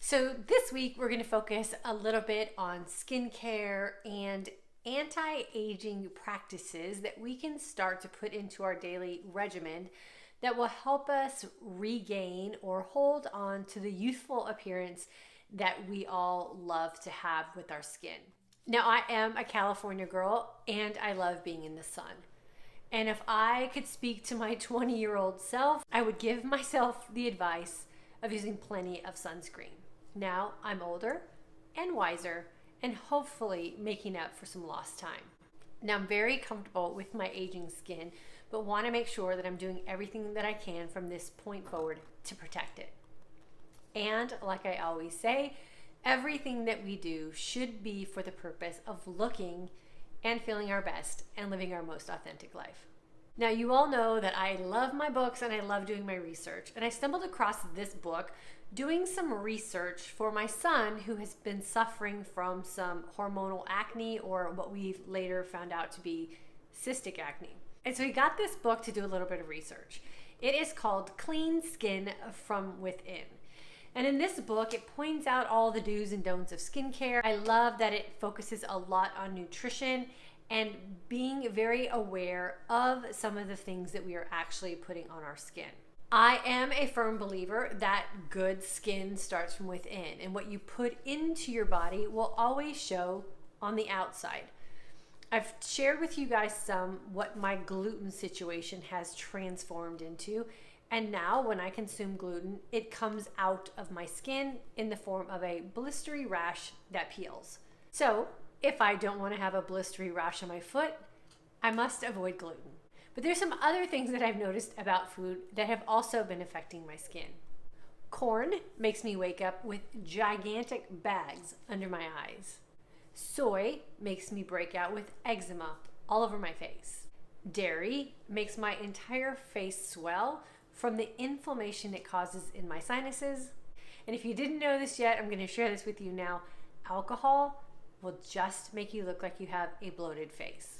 So this week we're going to focus a little bit on skincare and anti-aging practices that we can start to put into our daily regimen that will help us regain or hold on to the youthful appearance that we all love to have with our skin. Now, I am a California girl and I love being in the sun. And if I could speak to my 20-year-old self, I would give myself the advice of using plenty of sunscreen. Now I'm older and wiser and hopefully making up for some lost time. Now I'm very comfortable with my aging skin, but want to make sure that I'm doing everything that I can from this point forward to protect it. And like I always say, everything that we do should be for the purpose of looking and feeling our best and living our most authentic life. Now, you all know that I love my books and I love doing my research, and I stumbled across this book doing some research for my son who has been suffering from some hormonal acne, or what we've later found out to be cystic acne. And so he got this book to do a little bit of research. It is called Clean Skin from Within. And in this book, it points out all the do's and don'ts of skincare. I love that it focuses a lot on nutrition and being very aware of some of the things that we are actually putting on our skin. I am a firm believer that good skin starts from within, and what you put into your body will always show on the outside. I've shared with you guys what my gluten situation has transformed into. And now when I consume gluten, it comes out of my skin in the form of a blistery rash that peels. So if I don't want to have a blistery rash on my foot, I must avoid gluten. But there's some other things that I've noticed about food that have also been affecting my skin. Corn makes me wake up with gigantic bags under my eyes. Soy makes me break out with eczema all over my face. Dairy makes my entire face swell from the inflammation it causes in my sinuses. And if you didn't know this yet, I'm going to share this with you now. Alcohol will just make you look like you have a bloated face.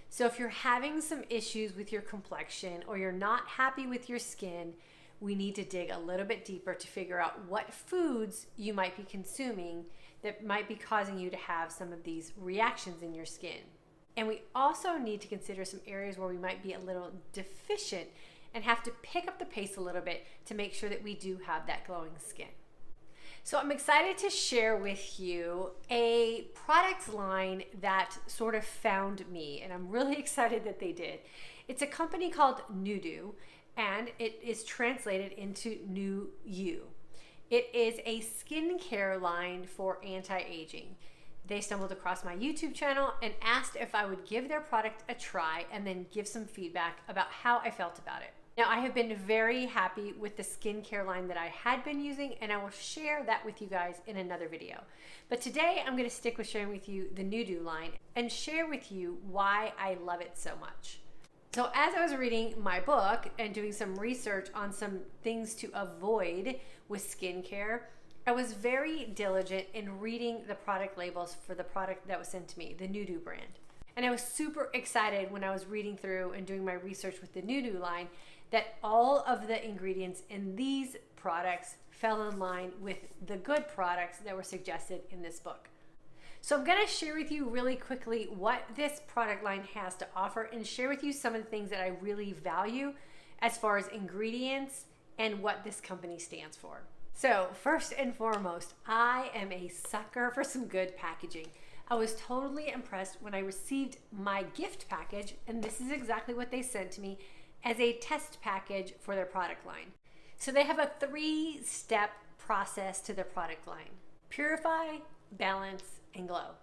So if you're having some issues with your complexion or you're not happy with your skin, we need to dig a little bit deeper to figure out what foods you might be consuming that might be causing you to have some of these reactions in your skin. And we also need to consider some areas where we might be a little deficient and have to pick up the pace a little bit to make sure that we do have that glowing skin. So I'm excited to share with you a product line that sort of found me, and I'm really excited that they did. It's a company called Nudu, and it is translated into New You. It is a skincare line for anti-aging. They stumbled across my YouTube channel and asked if I would give their product a try and then give some feedback about how I felt about it. Now, I have been very happy with the skincare line that I had been using, and I will share that with you guys in another video. But today, I'm going to stick with sharing with you the Nudu line and share with you why I love it so much. So as I was reading my book and doing some research on some things to avoid with skincare, I was very diligent in reading the product labels for the product that was sent to me, the Nudu brand. And I was super excited when I was reading through and doing my research with the Nudu line that all of the ingredients in these products fell in line with the good products that were suggested in this book. So I'm going to share with you really quickly what this product line has to offer and share with you some of the things that I really value as far as ingredients and what this company stands for. So first and foremost, I am a sucker for some good packaging. I was totally impressed when I received my gift package, and this is exactly what they sent to me as a test package for their product line. So they have a 3-step process to their product line: purify, balance, and glow.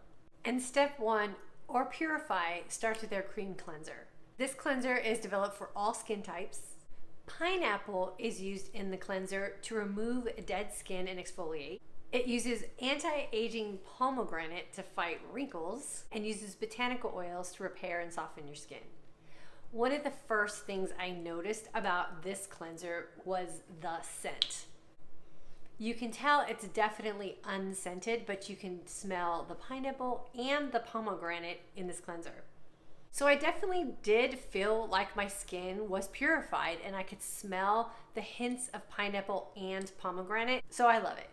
And step 1, or purify, starts with their cream cleanser. This cleanser is developed for all skin types. Pineapple is used in the cleanser to remove dead skin and exfoliate. It uses anti-aging pomegranate to fight wrinkles and uses botanical oils to repair and soften your skin. One of the first things I noticed about this cleanser was the scent. You can tell it's definitely unscented, but you can smell the pineapple and the pomegranate in this cleanser. So I definitely did feel like my skin was purified and I could smell the hints of pineapple and pomegranate, so I love it.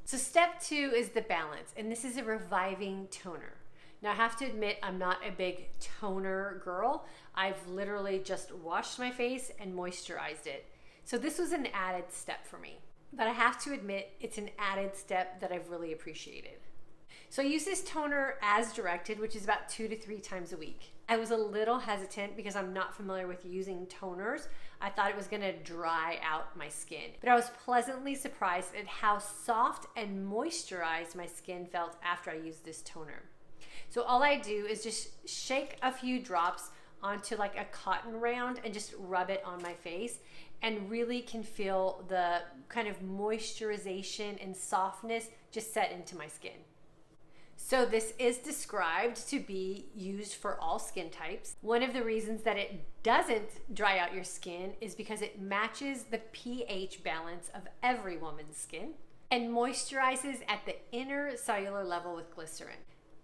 So step 2 is the balance, and this is a reviving toner. Now I have to admit, I'm not a big toner girl. I've literally just washed my face and moisturized it. So this was an added step for me. But I have to admit, it's an added step that I've really appreciated. So I use this toner as directed, which is about 2 to 3 times a week. I was a little hesitant because I'm not familiar with using toners. I thought it was gonna dry out my skin, but I was pleasantly surprised at how soft and moisturized my skin felt after I used this toner. So all I do is just shake a few drops onto like a cotton round and just rub it on my face, and really can feel the kind of moisturization and softness just set into my skin. So this is described to be used for all skin types. One of the reasons that it doesn't dry out your skin is because it matches the pH balance of every woman's skin and moisturizes at the inner cellular level with glycerin.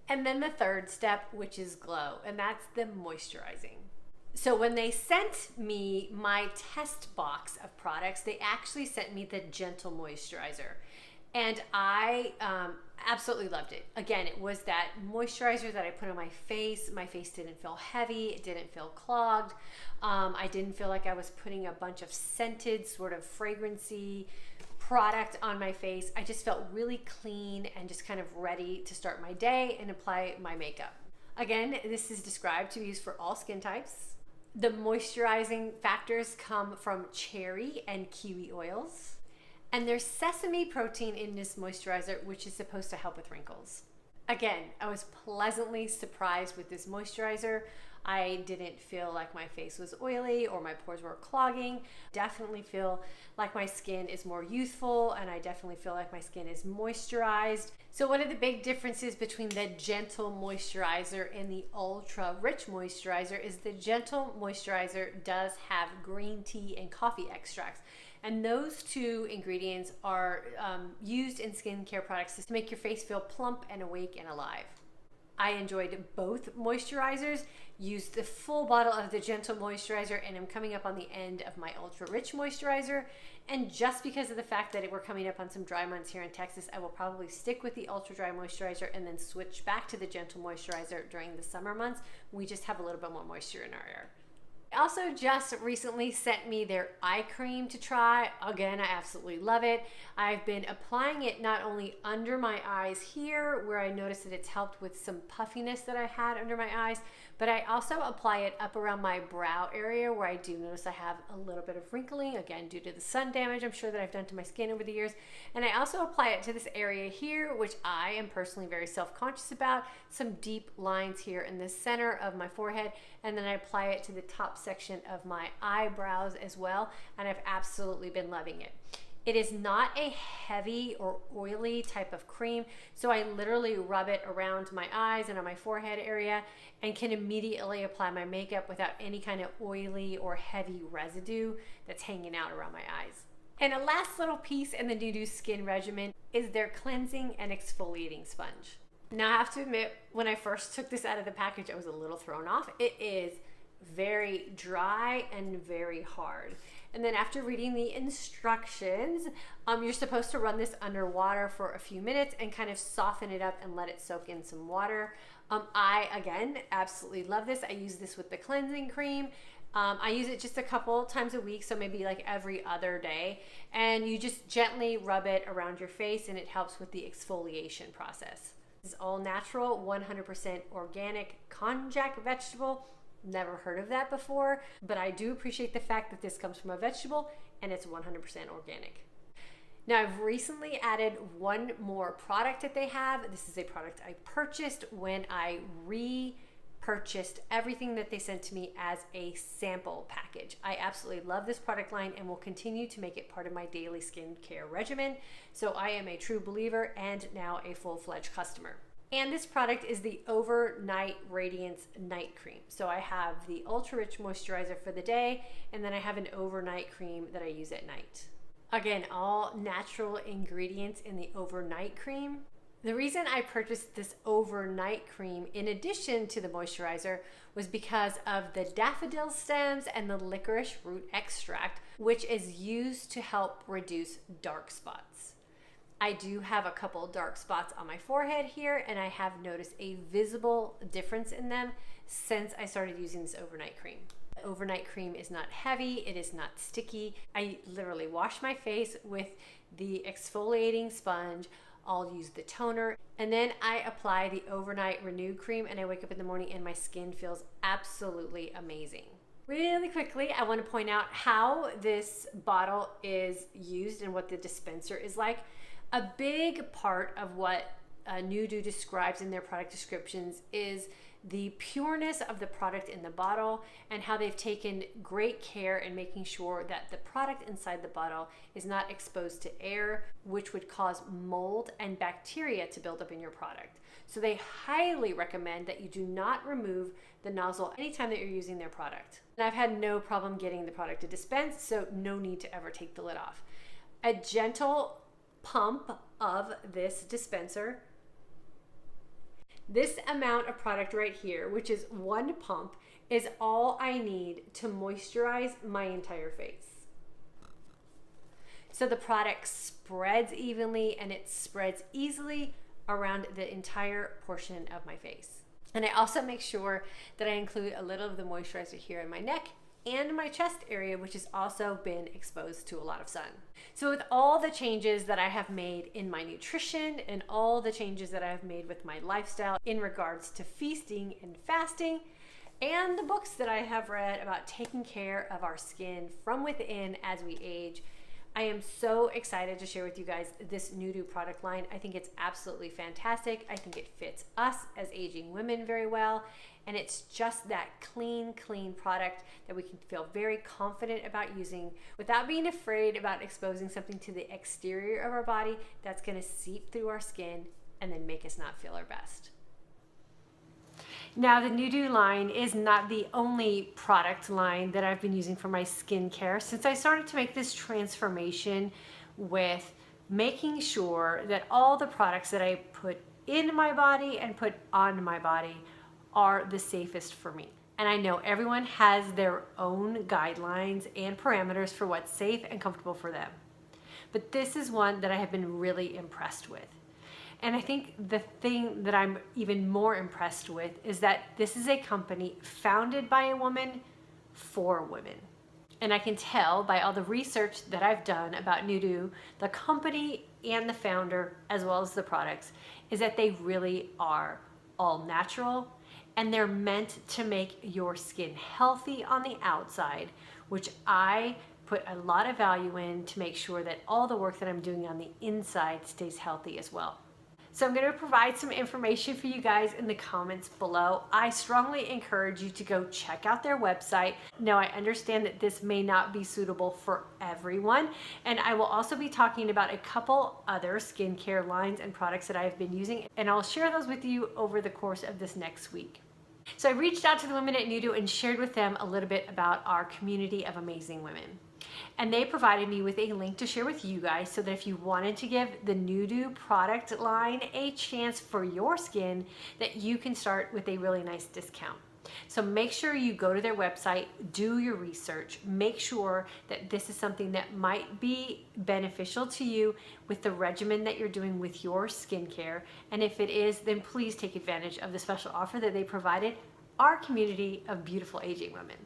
And then the third step, which is glow, and that's the moisturizing. So when they sent me my test box of products, they actually sent me the Gentle Moisturizer. And I absolutely loved it. Again, it was that moisturizer that I put on my face. My face didn't feel heavy. It didn't feel clogged. I didn't feel like I was putting a bunch of scented, sort of fragrancy product on my face. I just felt really clean and just kind of ready to start my day and apply my makeup. Again, this is described to be used for all skin types. The moisturizing factors come from cherry and kiwi oils. And there's sesame protein in this moisturizer, which is supposed to help with wrinkles. Again, I was pleasantly surprised with this moisturizer. I didn't feel like my face was oily or my pores were clogging. Definitely feel like my skin is more youthful, and I definitely feel like my skin is moisturized. So one of the big differences between the Gentle Moisturizer and the Ultra Rich Moisturizer is the Gentle Moisturizer does have green tea and coffee extracts. And those two ingredients are used in skincare products to make your face feel plump and awake and alive. I enjoyed both moisturizers, used the full bottle of the Gentle Moisturizer, and I'm coming up on the end of my Ultra Rich Moisturizer. And just because of the fact that we're coming up on some dry months here in Texas, I will probably stick with the Ultra Dry Moisturizer and then switch back to the Gentle Moisturizer during the summer months. We just have a little bit more moisture in our air. Also just recently sent me their eye cream to try. Again, I absolutely love it. I've been applying it not only under my eyes here, where I noticed that it's helped with some puffiness that I had under my eyes, but I also apply it up around my brow area where I do notice I have a little bit of wrinkling, again, due to the sun damage I'm sure that I've done to my skin over the years. And I also apply it to this area here, which I am personally very self-conscious about. Some deep lines here in the center of my forehead, and then I apply it to the top section of my eyebrows as well, and I've absolutely been loving it. It is not a heavy or oily type of cream, so I literally rub it around my eyes and on my forehead area and can immediately apply my makeup without any kind of oily or heavy residue that's hanging out around my eyes. And a last little piece in the Nudu skin regimen is their cleansing and exfoliating sponge. Now I have to admit, when I first took this out of the package, I was a little thrown off. It is very dry and very hard. And then after reading the instructions, you're supposed to run this under water for a few minutes and kind of soften it up and let it soak in some water. I, again, absolutely love this. I use this with the cleansing cream. I use it just a couple times a week, so maybe like every other day. And you just gently rub it around your face and it helps with the exfoliation process. This is all natural, 100% organic konjac vegetable. Never heard of that before, but I do appreciate the fact that this comes from a vegetable and it's 100% organic. Now I've recently added one more product that they have. This is a product I purchased when I repurchased everything that they sent to me as a sample package. I absolutely love this product line and will continue to make it part of my daily skincare regimen. So I am a true believer and now a full-fledged customer. And this product is the Overnight Radiance Night Cream. So I have the Ultra Rich Moisturizer for the day, and then I have an overnight cream that I use at night. Again, all natural ingredients in the overnight cream. The reason I purchased this overnight cream in addition to the moisturizer was because of the daffodil stems and the licorice root extract, which is used to help reduce dark spots. I do have a couple dark spots on my forehead here, and I have noticed a visible difference in them since I started using this overnight cream. Overnight cream is not heavy, it is not sticky. I literally wash my face with the exfoliating sponge. I'll use the toner, and then I apply the overnight renew cream, and I wake up in the morning and my skin feels absolutely amazing. Really quickly, I want to point out how this bottle is used and what the dispenser is like. A big part of what Nudu describes in their product descriptions is the pureness of the product in the bottle and how they've taken great care in making sure that the product inside the bottle is not exposed to air, which would cause mold and bacteria to build up in your product. So they highly recommend that you do not remove the nozzle anytime that you're using their product. And I've had no problem getting the product to dispense, so no need to ever take the lid off. A gentle pump of this dispenser. This amount of product right here, which is one pump, is all I need to moisturize my entire face. So the product spreads evenly and it spreads easily around the entire portion of my face. And I also make sure that I include a little of the moisturizer here in my neck and my chest area, which has also been exposed to a lot of sun. So with all the changes that I have made in my nutrition and all the changes that I have made with my lifestyle in regards to feasting and fasting, and the books that I have read about taking care of our skin from within as we age, I am so excited to share with you guys this Nudu product line. I think it's absolutely fantastic. I think it fits us as aging women very well. And it's just that clean product that we can feel very confident about using without being afraid about exposing something to the exterior of our body that's gonna seep through our skin and then make us not feel our best. Now, the Nudu line is not the only product line that I've been using for my skincare. Since I started to make this transformation with making sure that all the products that I put in my body and put on my body are the safest for me. And I know everyone has their own guidelines and parameters for what's safe and comfortable for them. But this is one that I have been really impressed with. And I think the thing that I'm even more impressed with is that this is a company founded by a woman for women. And I can tell by all the research that I've done about Nudu, the company and the founder, as well as the products, is that they really are all natural, and they're meant to make your skin healthy on the outside, which I put a lot of value in to make sure that all the work that I'm doing on the inside stays healthy as well. So I'm going to provide some information for you guys in the comments below. I strongly encourage you to go check out their website. Now, I understand that this may not be suitable for everyone, and I will also be talking about a couple other skincare lines and products that I've been using, and I'll share those with you over the course of this next week. So I reached out to the women at Nudu and shared with them a little bit about our community of amazing women. And they provided me with a link to share with you guys so that if you wanted to give the Nudu product line a chance for your skin, that you can start with a really nice discount. So make sure you go to their website, do your research, make sure that this is something that might be beneficial to you with the regimen that you're doing with your skincare. And if it is, then please take advantage of the special offer that they provided our community of beautiful aging women.